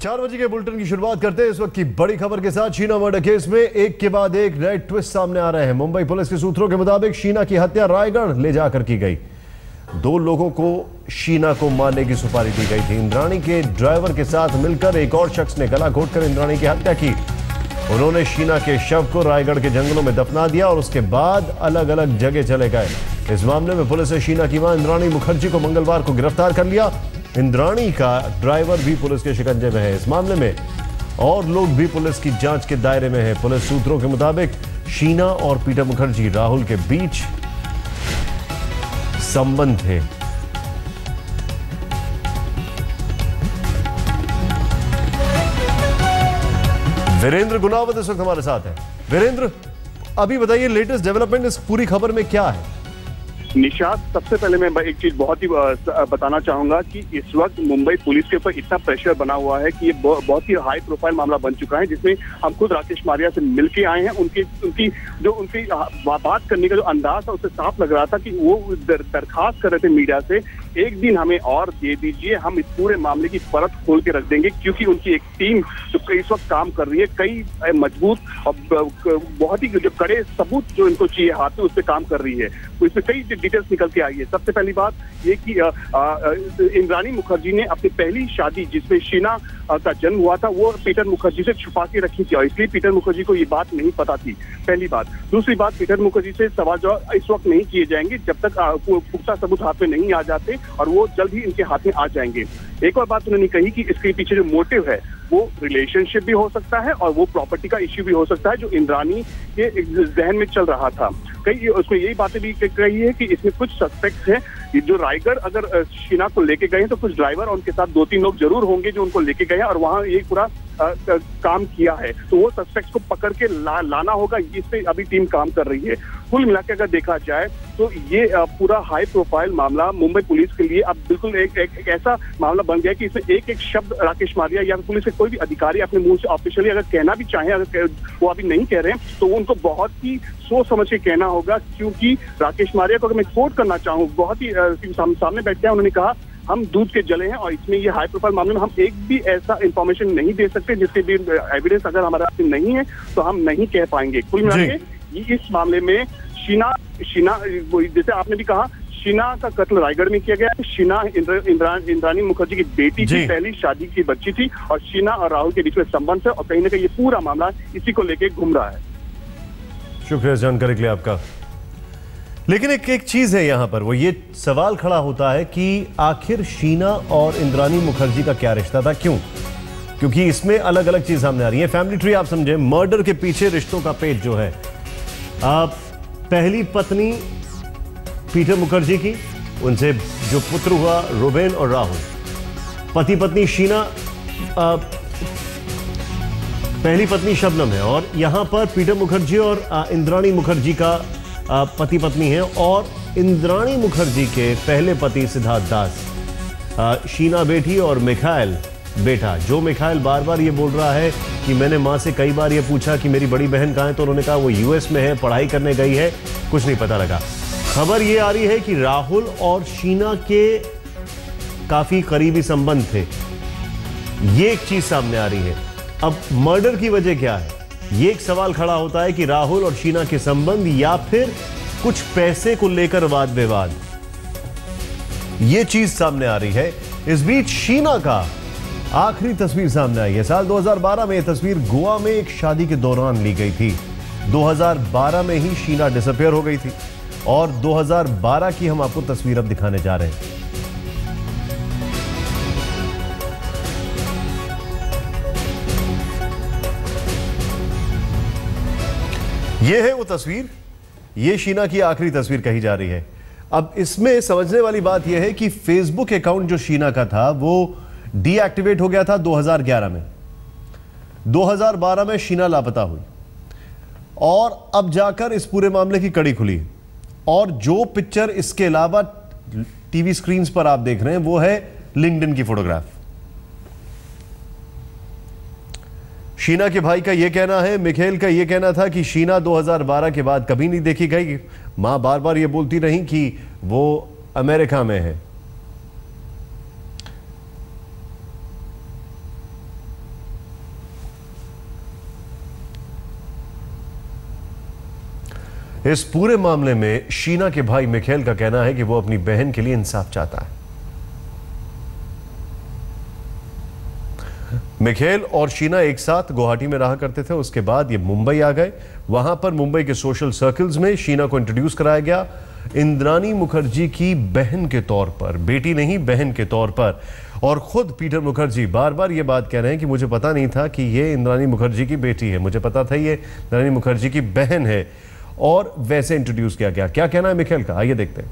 4 बजे के बुलेटिन की शुरुआत करते हैं इस वक्त की बड़ी खबर के साथ। शीना मर्डर केस में एक के बाद एक नए ट्विस्ट सामने आ रहे हैं। मुंबई पुलिस के सूत्रों के मुताबिक शीना की हत्या रायगढ़ ले जाकर की गई। 2 लोगों को शीना को मारने की सुपारी दी गई थी। इंद्राणी के ड्राइवर के साथ मिलकर एक और शख्स ने गला घोटकर इंद्राणी की हत्या की। उन्होंने शीना के शव को रायगढ़ के जंगलों में दफना दिया और उसके बाद अलग अलग जगह चले गए। इस मामले में पुलिस ने शीना की मां इंद्राणी मुखर्जी को मंगलवार को गिरफ्तार कर लिया। इंद्राणी का ड्राइवर भी पुलिस के शिकंजे में है। इस मामले में और लोग भी पुलिस की जांच के दायरे में हैं। पुलिस सूत्रों के मुताबिक शीना और पीटर मुखर्जी राहुल के बीच संबंध थे। वीरेंद्र गुनावत इस वक्त हमारे साथ है। वीरेंद्र, अभी बताइए लेटेस्ट डेवलपमेंट इस पूरी खबर में क्या है? निशात, सबसे पहले मैं एक चीज बहुत ही बताना चाहूंगा कि इस वक्त मुंबई पुलिस के ऊपर इतना प्रेशर बना हुआ है कि ये बहुत ही हाई प्रोफाइल मामला बन चुका है, जिसमें हम खुद राकेश मारिया से मिलके आए हैं। उनकी बात करने का जो अंदाज था उससे साफ लग रहा था कि वो दरखास्त कर रहे थे मीडिया से, एक दिन हमें और दे दीजिए, हम इस पूरे मामले की परत खोल के रख देंगे, क्योंकि उनकी एक टीम जो इस वक्त काम कर रही है, कई मजबूत और बहुत ही जो कड़े सबूत जो इनको चाहिए हाथ में, उस पर काम कर रही है। तो इसमें कई डिटेल्स निकल के आई है। सबसे पहली बात ये कि इंद्राणी मुखर्जी ने अपनी पहली शादी जिसमें शीना का जन्म हुआ था, वो पीटर मुखर्जी से छुपा के रखी थी और इसलिए पीटर मुखर्जी को ये बात नहीं पता थी, पहली बात। दूसरी बात, पीटर मुखर्जी से सवाल जवाब इस वक्त नहीं किए जाएंगे जब तक पुख्ता सबूत हाथ में नहीं आ जाते, और वो जल्द ही इनके हाथ में आ जाएंगे। एक और बात उन्होंने कही कि इसके पीछे जो मोटिव है वो रिलेशनशिप भी हो सकता है और वो प्रॉपर्टी का इश्यू भी हो सकता है, जो इंद्राणी के जहन में चल रहा था। कई उसमें यही बातें भी कही है कि इसमें कुछ सस्पेक्ट्स हैं जो रायगढ़ अगर शीना को लेके गए हैं तो कुछ ड्राइवर और उनके साथ 2-3 लोग जरूर होंगे जो उनको लेके गए हैं और वहां ये पूरा काम किया है। तो वो सस्पेक्ट्स को पकड़ के लाना होगा, इस पे अभी टीम काम कर रही है। कुल मिला के अगर देखा जाए तो ये पूरा हाई प्रोफाइल मामला मुंबई पुलिस के लिए अब बिल्कुल एक ऐसा मामला बन गया कि इसमें एक एक शब्द राकेश मारिया या पुलिस के कोई भी अधिकारी अपने मुंह से ऑफिशियली अगर कहना भी चाहे, अगर वो अभी नहीं कह रहे हैं, तो उनको बहुत ही सोच समझ के कहना होगा। क्योंकि राकेश मारिया को अगर मैं कोट करना चाहूँ, बहुत ही सामने बैठ गया, उन्होंने कहा हम दूध के जले हैं और इसमें ये हाई प्रोफाइल मामले में हम एक भी ऐसा इंफॉर्मेशन नहीं दे सकते जिसके भी एविडेंस अगर हमारे पास नहीं है तो हम नहीं कह पाएंगे। कुल मिला के इस मामले में शीना जैसे आपने भी कहा, शीना का कत्ल रायगढ़ में किया गया। शीना इंद्राणी मुखर्जी की बेटी की पहली शादी की बच्ची थी और शीना और राहुल के बीच में संबंध है और कहीं ना कहीं ये पूरा मामला इसी को लेकर घूम रहा है। शुक्रिया जानकारी के लिए आपका। लेकिन एक चीज है यहां पर, वो ये सवाल खड़ा होता है कि आखिर शीना और इंद्राणी मुखर्जी का क्या रिश्ता था, क्यों? क्योंकि इसमें अलग अलग चीज सामने आ रही है। फैमिली ट्री आप समझे, मर्डर के पीछे रिश्तों का पेज जो है, पहली पत्नी पीटर मुखर्जी की, उनसे जो पुत्र हुआ रुबेन और राहुल, पति पत्नी शीना, पहली पत्नी शबनम है, और यहां पर पीटर मुखर्जी और इंद्राणी मुखर्जी का पति पत्नी है, और इंद्राणी मुखर्जी के पहले पति सिद्धार्थ दास, शीना बेटी और मिखाइल बेटा। जो मिखाइल बार बार ये बोल रहा है कि मैंने मां से कई बार ये पूछा कि मेरी बड़ी बहन कहां है, तो उन्होंने कहा वो यूएस में है, पढ़ाई करने गई है, कुछ नहीं पता लगा। खबर ये आ रही है कि राहुल और शीना के काफी करीबी संबंध थे, ये एक चीज सामने आ रही है। अब मर्डर की वजह क्या है, ये एक सवाल खड़ा होता है कि राहुल और शीना के संबंध या फिर कुछ पैसे को लेकर वाद विवाद, ये चीज सामने आ रही है। इस बीच शीना का आखिरी तस्वीर सामने आई है। साल 2012 में यह तस्वीर गोवा में एक शादी के दौरान ली गई थी। 2012 में ही शीना डिसअपियर हो गई थी और 2012 की हम आपको तस्वीर अब दिखाने जा रहे हैं। यह है वो तस्वीर, ये शीना की आखिरी तस्वीर कही जा रही है। अब इसमें समझने वाली बात यह है कि फेसबुक अकाउंट जो शीना का था वो डीएक्टिवेट हो गया था 2011 में। 2012 में शीना लापता हुई और अब जाकर इस पूरे मामले की कड़ी खुली। और जो पिक्चर इसके अलावा टीवी स्क्रीन पर आप देख रहे हैं वो है लिंक्डइन की फोटोग्राफ। शीना के भाई का यह कहना है, मिखेल का यह कहना था कि शीना 2012 के बाद कभी नहीं देखी गई। मां बार बार यह बोलती रही कि वो अमेरिका में है। इस पूरे मामले में शीना के भाई मिखेल का कहना है कि वो अपनी बहन के लिए इंसाफ चाहता है। मिखेल और शीना एक साथ गुवाहाटी में रहा करते थे, उसके बाद ये मुंबई आ गए। वहां पर मुंबई के सोशल सर्कल्स में शीना को इंट्रोड्यूस कराया गया इंद्राणी मुखर्जी की बहन के तौर पर, बेटी नहीं बहन के तौर पर। और खुद पीटर मुखर्जी बार बार ये बात कह रहे हैं कि मुझे पता नहीं था कि ये इंद्राणी मुखर्जी की बेटी है, मुझे पता था ये इंद्राणी मुखर्जी की बहन है, और वैसे इंट्रोड्यूस किया गया। क्या कहना है मिखेल का, आइए देखते हैं।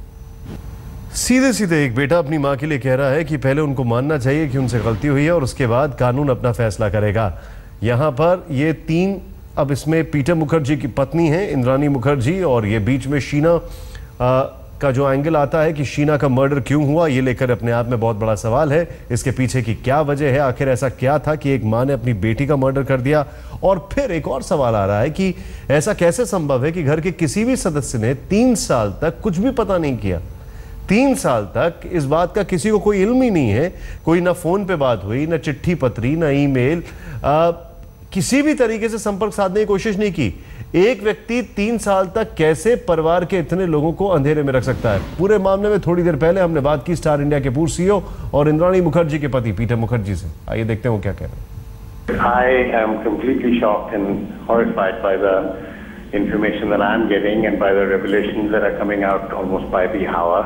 सीधे सीधे एक बेटा अपनी मां के लिए कह रहा है कि पहले उनको मानना चाहिए कि उनसे गलती हुई है और उसके बाद कानून अपना फैसला करेगा। यहां पर ये तीन, अब इसमें पीटर मुखर्जी की पत्नी है इंद्राणी मुखर्जी, और ये बीच में शीना का जो एंगल आता है कि शीना का मर्डर क्यों हुआ, ये लेकर अपने आप में बहुत बड़ा सवाल है। इसके पीछे की क्या वजह है, आखिर ऐसा क्या था कि एक मां ने अपनी बेटी का मर्डर कर दिया। और फिर एक और सवाल आ रहा है कि ऐसा कैसे संभव है कि घर के किसी भी सदस्य ने 3 साल तक कुछ भी पता नहीं किया। 3 साल तक इस बात का किसी को कोई इल्म ही नहीं है, कोई ना फोन पे बात हुई, ना चिट्ठी पत्री, ना ईमेल, किसी भी तरीके से संपर्क साधने की कोशिश नहीं की। एक व्यक्ति 3 साल तक कैसे परिवार के इतने लोगों को अंधेरे में रख सकता है? पूरे मामले में थोड़ी देर पहले हमने बात की स्टार इंडिया के पूर्व सीईओ और इंद्राणी मुखर्जी के पति पीटर मुखर्जी से। आइए देखते हैं वो क्या कह रहे हैं। I am completely shocked and horrified by the information that I'm getting and by the revelations that are coming out almost by the hour,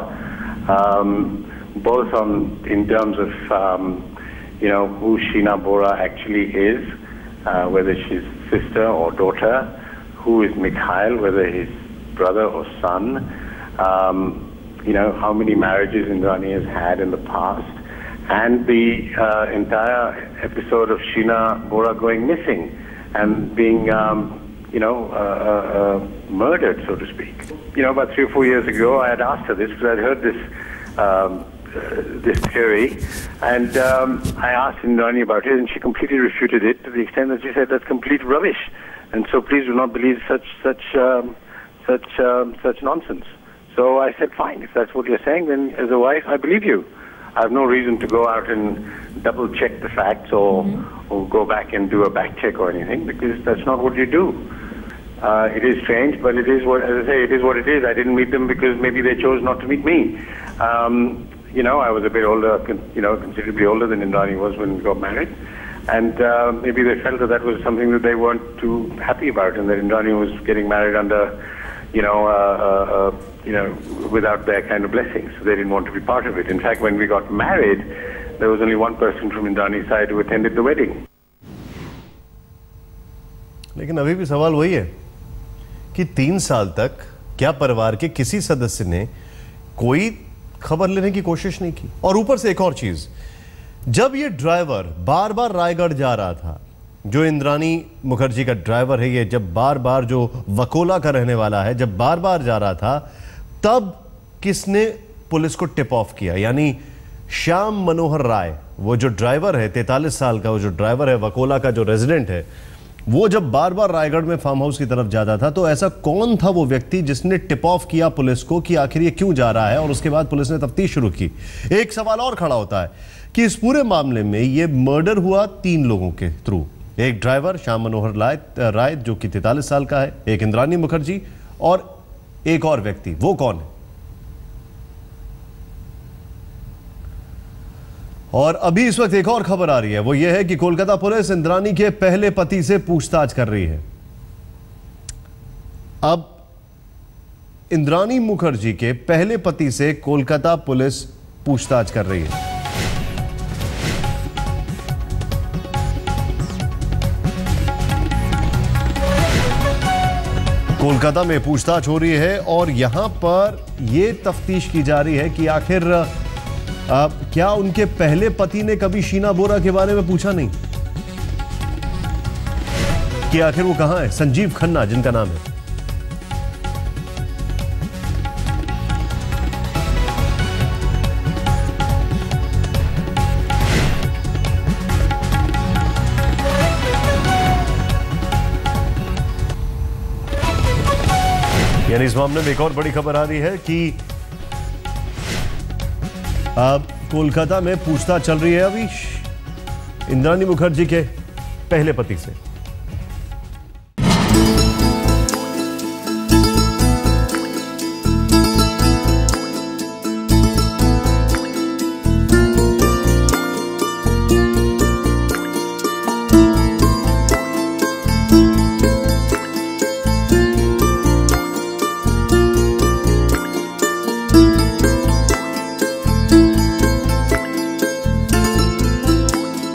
both in terms of who Sheena Bora actually is, whether she's sister or daughter, who is Mikhail, whether he's brother or son, how many marriages Indrani has had in the past, and the entire episode of Sheena Bora going missing and being murdered, so to speak. About 3 or 4 years ago, I had asked her this because I'd heard this theory, and I asked Indrani about it, and she completely refuted it to the extent that she said that's complete rubbish, and so please do not believe such nonsense. So I said, fine, if that's what you're saying, then as a wife, I believe you. I have no reason to go out and double check the facts or go back and do a back check or anything, because that's not what you do. It is strange, but it is what, as I say, it is what it is. I didn't meet them because maybe they chose not to meet me. I was a bit older, considerably older than Indrani was when we got married. And maybe they felt that was something that they weren't too happy about, and that Indrani was getting married under, without their kind of blessings. So they didn't want to be part of it. In fact, when we got married, there was only one person from Indrani's side who attended the wedding. लेकिन अभी भी सवाल वही है कि 3 साल तक क्या परिवार के किसी सदस्य ने कोई खबर लेने की कोशिश नहीं की? और ऊपर से एक और चीज, जब ये ड्राइवर बार बार रायगढ़ जा रहा था, जो इंद्राणी मुखर्जी का ड्राइवर है ये, जब बार बार, जो वकोला का रहने वाला है, जब बार बार जा रहा था, तब किसने पुलिस को टिप ऑफ किया? यानी श्याम मनोहर राय, वो जो ड्राइवर है 43 साल का, वो जो ड्राइवर है वकोला का, जो रेजिडेंट है, वो जब बार बार रायगढ़ में फार्म हाउस की तरफ जाता था, तो ऐसा कौन था वो व्यक्ति जिसने टिप ऑफ किया पुलिस को कि आखिर ये क्यों जा रहा है? और उसके बाद पुलिस ने तफ्तीश शुरू की। एक सवाल और खड़ा होता है कि इस पूरे मामले में ये मर्डर हुआ 3 लोगों के थ्रू। एक ड्राइवर श्याम मनोहर राय जो कि 43 साल का है, एक इंद्राणी मुखर्जी, और एक और व्यक्ति, वो कौन है? और अभी इस वक्त एक और खबर आ रही है, वो ये है कि कोलकाता पुलिस इंद्राणी के पहले पति से पूछताछ कर रही है। अब इंद्राणी मुखर्जी के पहले पति से कोलकाता पुलिस पूछताछ कर रही है। कोलकाता में पूछताछ हो रही है और यहां पर यह तफ्तीश की जा रही है कि आखिर क्या उनके पहले पति ने कभी शीना बोरा के बारे में पूछा नहीं कि आखिर वो कहां है? संजीव खन्ना जिनका नाम है, यानी इस मामले में एक और बड़ी खबर आ रही है कि अब कोलकाता में पूछताछ चल रही है अभी इंद्राणी मुखर्जी के पहले पति से।